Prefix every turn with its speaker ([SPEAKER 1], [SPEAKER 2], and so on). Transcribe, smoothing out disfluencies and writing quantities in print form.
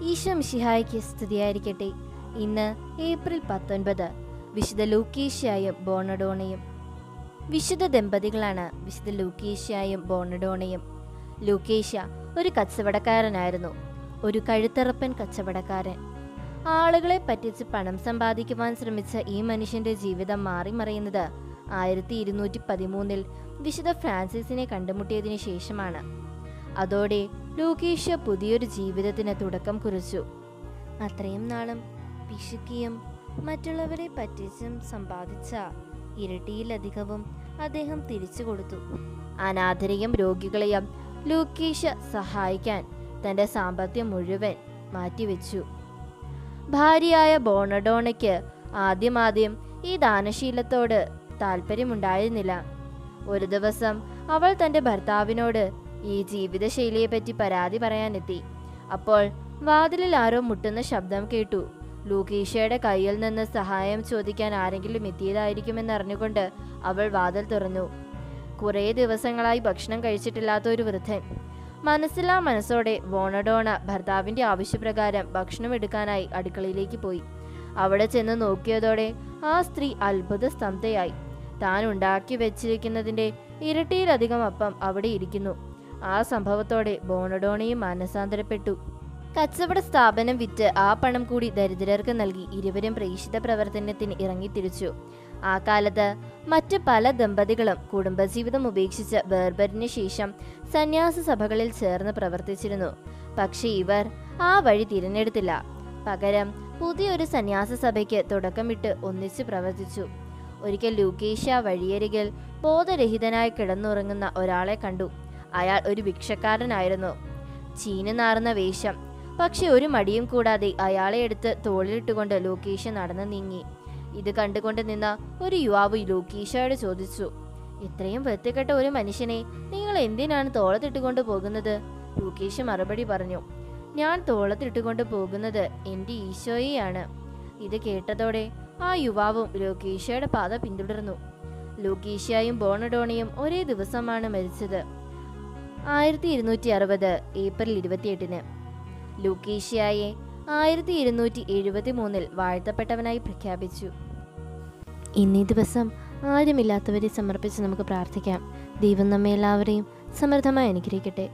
[SPEAKER 1] ഈശോ മിശിഹായ്ക്ക് സ്തുതിയായിരിക്കട്ടെ. ഇന്ന് ഏപ്രിൽ 19, വിശുദ്ധ ലൂക്കീഷ്യയും ബോണഡോണയും. വിശുദ്ധ ദമ്പതികളാണ് വിശുദ്ധ ലൂക്കീഷ്യയും ബോണഡോണയും. ലൂക്കീഷ്യ ഒരു കച്ചവടക്കാരനായിരുന്നു, ഒരു കഴുത്തറപ്പൻ കച്ചവടക്കാരൻ. ആളുകളെ പറ്റിച്ച് പണം സമ്പാദിക്കുവാൻ ശ്രമിച്ച ഈ മനുഷ്യന്റെ ജീവിതം മാറിമറിയുന്നത് 1213 വിശുദ്ധ ഫ്രാൻസിസിനെ കണ്ടുമുട്ടിയതിനു ശേഷമാണ്. അതോടെ ലൂക്കീഷ്യ പുതിയൊരു ജീവിതത്തിന് തുടക്കം കുറിച്ചു. അത്രയും നാളും പിശുക്കിയും മറ്റുള്ളവരെ പറ്റിച്ചും സമ്പാദിച്ച ഇരട്ടിയിലധികവും അദ്ദേഹം തിരിച്ചു കൊടുത്തു. അനാഥരെയും രോഗികളെയും ലൂക്കീഷ്യ സഹായിക്കാൻ തന്റെ സാമ്പത്തികം മുഴുവൻ മാറ്റിവെച്ചു. ഭാര്യയായ ബോണഡോണയ്ക്ക് ആദ്യം ഈ ദാനശീലത്തോട് താല്പര്യമുണ്ടായിരുന്നില്ല. ഒരു ദിവസം അവൾ തന്റെ ഭർത്താവിനോട് ഈ ജീവിതശൈലിയെപ്പറ്റി പരാതി പറയാനെത്തി. അപ്പോൾ വാതിലിൽ ആരോ മുട്ടുന്ന ശബ്ദം കേട്ടു. ലൂക്കീഷ്യയുടെ കയ്യിൽ നിന്ന് സഹായം ചോദിക്കാൻ ആരെങ്കിലും എത്തിയതായിരിക്കുമെന്നറിഞ്ഞുകൊണ്ട് അവൾ വാതിൽ തുറന്നു. കുറേ ദിവസങ്ങളായി ഭക്ഷണം കഴിച്ചിട്ടില്ലാത്ത ഒരു വൃദ്ധൻ. മനസ്സില്ലാ മനസ്സോടെ ബോണഡോണ ഭർത്താവിന്റെ ആവശ്യപ്രകാരം ഭക്ഷണം എടുക്കാനായി അടുക്കളയിലേക്ക് പോയി. അവിടെ ചെന്ന് നോക്കിയതോടെ ആ സ്ത്രീ അത്ഭുത സ്തബ്ധയായി. താൻ ഉണ്ടാക്കി വെച്ചിരിക്കുന്നതിന്റെ ഇരട്ടിയിലധികം അപ്പം അവിടെ ഇരിക്കുന്നു. ആ സംഭവത്തോടെ ബോണഡോണയും മാനസാന്തരപ്പെട്ടു. കച്ചവട സ്ഥാപനം വിറ്റ് ആ പണം കൂടി ദരിദ്രർക്ക് നൽകി ഇരുവരും പ്രേക്ഷിത പ്രവർത്തനത്തിന് ഇറങ്ങിത്തിരിച്ചു. ആ കാലത്ത് മറ്റ് പല ദമ്പതികളും കുടുംബജീവിതം ഉപേക്ഷിച്ച് വേർപെരിന് ശേഷം സന്യാസ സഭകളിൽ ചേർന്ന് പ്രവർത്തിച്ചിരുന്നു. പക്ഷെ ഇവർ ആ വഴി തിരഞ്ഞെടുത്തില്ല. പകരം പുതിയൊരു സന്യാസ സഭയ്ക്ക് തുടക്കമിട്ട് ഒന്നിച്ച് പ്രവർത്തിച്ചു. ഒരിക്കൽ ലൂക്കീഷ്യ വഴിയരികിൽ ബോധരഹിതനായി കിടന്നുറങ്ങുന്ന ഒരാളെ കണ്ടു. അയാൾ ഒരു ഭിക്ഷക്കാരനായിരുന്നു. ചീഞ്ഞു നാറുന്ന വേഷം. പക്ഷെ ഒരു മടിയും കൂടാതെ അയാളെ എടുത്ത് തോളിലിട്ടുകൊണ്ട് ലൂക്കീഷ്യ നടന്നു നീങ്ങി. ഇത് കണ്ടുകൊണ്ട് നിന്ന ഒരു യുവാവ് ലൂക്കീഷ്യയോട് ചോദിച്ചു, ഇത്രയും വൃത്തികെട്ട ഒരു മനുഷ്യനെ നിങ്ങൾ എന്തിനാണ് തോളത്തിട്ടുകൊണ്ട് പോകുന്നത്? ലൂക്കീഷ്യ മറുപടി പറഞ്ഞു, ഞാൻ തോളത്തിട്ടുകൊണ്ട് പോകുന്നത് എൻ്റെ ഈശോയെയാണ്. ഇത് കേട്ടതോടെ ആ യുവാവും ലൂക്കീഷ്യയുടെ പാത പിന്തുടർന്നു. ലൂക്കീഷ്യയും ബോണഡോണയും ഒരേ ദിവസമാണ് മരിച്ചത്, 1260 ഏപ്രിൽ 28. ലൂക്കീഷ്യയെ 1273 വാഴ്ത്തപ്പെട്ടവനായി പ്രഖ്യാപിച്ചു. ഇന്നീ ദിവസം ആരുമില്ലാത്തവരെ സമർപ്പിച്ച് നമുക്ക് പ്രാർത്ഥിക്കാം. ദൈവം നമ്മെ എല്ലാവരെയും സമൃദ്ധമായി അനുഗ്രഹിക്കട്ടെ.